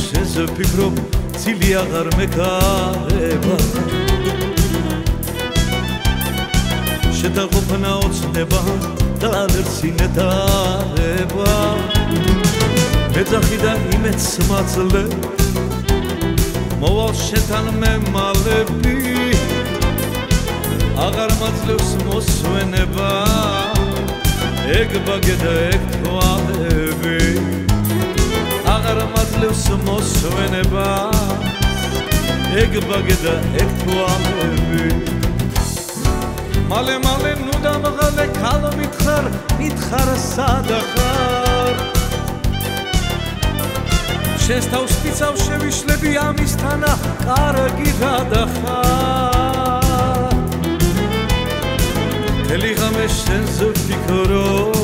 შენზე ვფიქრობ ცილი აღარ მეკარება შენთან ყოფნა ოცნება და არ სინეტარება მეძახი და იმედს მაძლე მოვალ შენთან მე მალები აღარ მაძლევს მოსვენება ეგ ბაგე და ეგ თვალები აღარ მაძლევს მოსვენება ეგ ბაგე და ეგ თვალები მალე მალე ნუ დამღალე ქალ მითხარ სადა ხარ შენს თავს ფიცავ შევიშლები ამისთანა კარგი გადახარ მთელი ღამე შენზე ვფიქრობ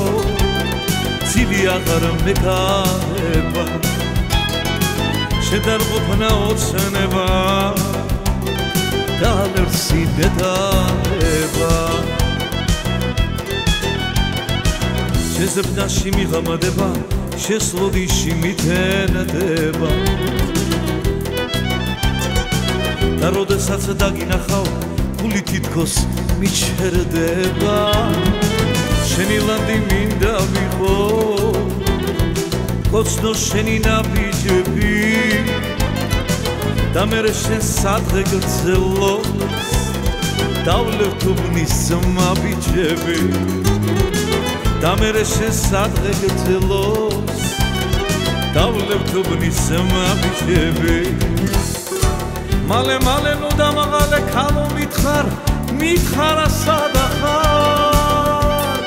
ცილი აღარ მეკარება შენთან ყოფნა ოცნება და არ სინეტარება შენზე ბნაში მიღამადება შესლოდიში მითენდება და როდესაც დაგინახავ გული თითქოს მიჩერდება შენი ლანდი მინდა ვიყო კოცნო შენი ნაბიჯები და მერე შენ სადღე გრძელობს დავლევ თუბნის მაბიჯები და მერე შენ სადღე გრძელობს დავლევ თუბნის მაბიჯები მალე მალე ნუ დამაღალე ქალო მითხარ სადა ხარ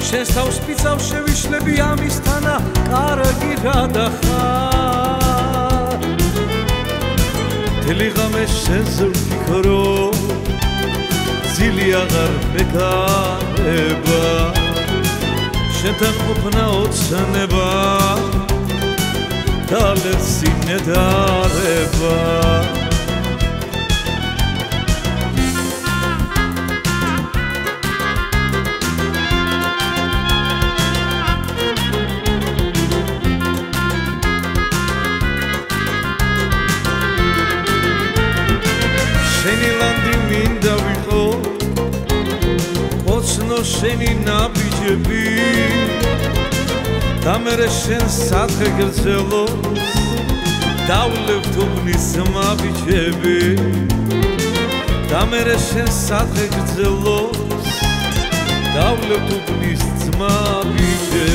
შენს თავს ფიცავ შევიშლები ამისთანა კარგი გადახარ მთელი ღამე შენზე ვფიქრობ ცილი აღარ მეკარება შენთან ყოფნა ოცნება და არ სინეტარება შენი ლანდი მინდა ვიყო კოცნო შენი ნაბიჯები და მერე შენ სადღე გრძელობს დავლევ თუბნის მაბიჯები და მერე შენ სადღე გრძელობს დავლევ თუბნის მაბიჯები